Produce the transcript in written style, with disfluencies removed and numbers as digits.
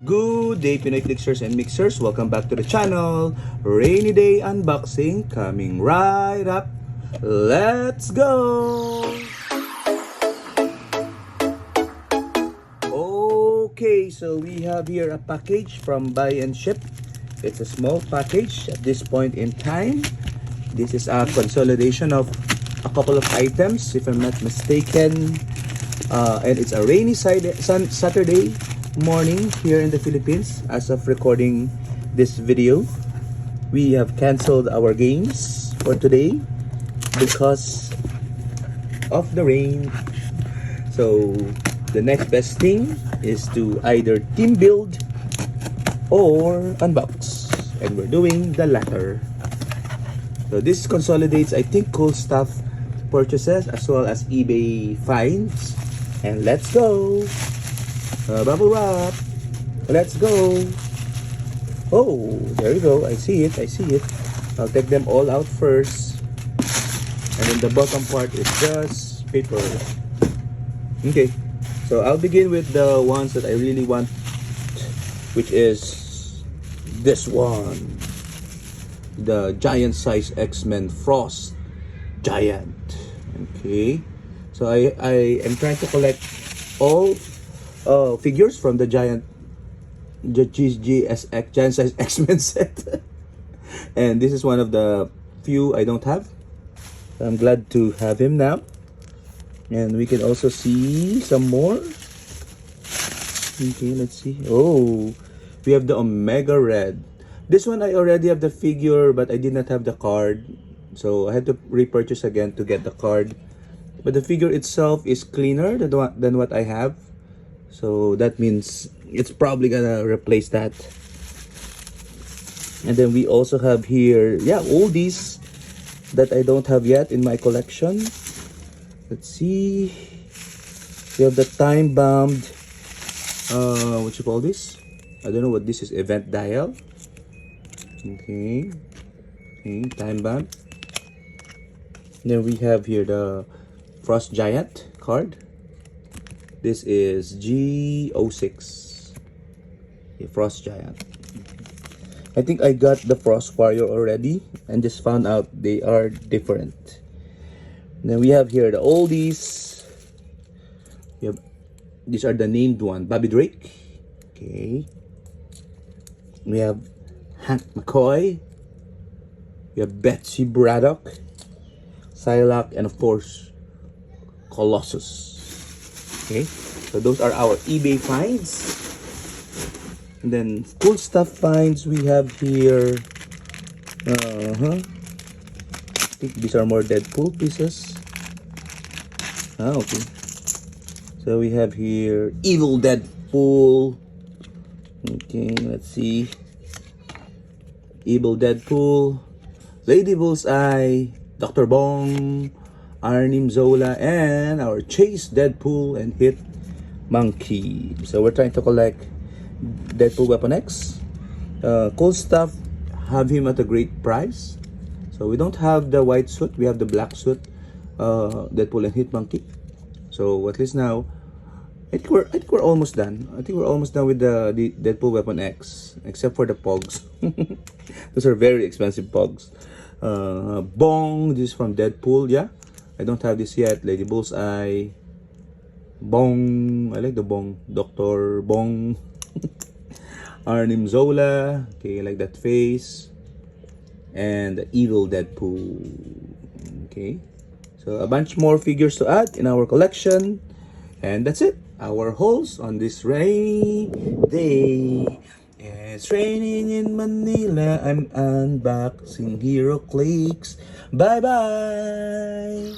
Good day, Pinoy Flixers and Mixers. Welcome back to the channel. Rainy day unboxing coming right up. Let's go! Okay, so we have here a package from Buy and Ship. It's a small package at this point in time. This is a consolidation of a couple of items, if I'm not mistaken. And it's a rainy Saturday morning here in the Philippines. As of recording this video, we have canceled our games for today because of the rain. So the next best thing is to either team build or unbox, and we're doing the latter. So this consolidates, I think, cool stuff purchases as well as eBay finds. And let's go! Bubble wrap! Let's go! Oh, there you go. I see it. I'll take them all out first. And then the bottom part is just paper. Okay. So I'll begin with the ones that I really want, which is this one. The giant size X-Men Frost Giant. Okay. So I am trying to collect all figures from the GSX giant size X-Men set. And this is one of the few I don't have. I'm glad to have him now. And we can also see some more. Okay, let's see. Oh, we have the Omega Red. This one I already have the figure, but I did not have the card. So I had to repurchase again to get the card. But the figure itself is cleaner than what I have. So that means it's probably gonna replace that. And then we also have here, all these that I don't have yet in my collection. Let's see. We have the time-bound, what you call this? I don't know what this is, event dial. Okay, time-bound. Then we have here the Frost Giant card. This is GSX. Frost Giant. I think I got the Frost Warrior already and just found out they are different. Then we have here the oldies. These are the named one. Bobby Drake. Okay. We have Hank McCoy. We have Betsy Braddock, Psylocke, and of course Colossus. Okay, so those are our eBay finds. And then cool stuff finds we have here. I think these are more Deadpool pieces. Okay. So we have here Evil Deadpool. Okay, let's see. Evil Deadpool, Lady Bullseye, Dr. Bong, Arnim Zola, and our Chase Deadpool and Hit Monkey. So we're trying to collect Deadpool Weapon X. Cool stuff, have him at a great price. So we don't have the white suit, we have the black suit, Deadpool and Hit Monkey. So at least now, I think we're almost done. I think we're almost done with the Deadpool Weapon X, except for the Pogs. Those are very expensive Pogs. Bong, this is from Deadpool, yeah. I don't have this yet. Lady Bullseye, Bong, I like the Bong, Dr. Bong. Arnim Zola, okay, I like that face. And the Evil Deadpool. Okay, so a bunch more figures to add in our collection. And that's it, our hauls on this rainy day. It's raining in Manila. I'm unboxing Heroclix. Bye bye.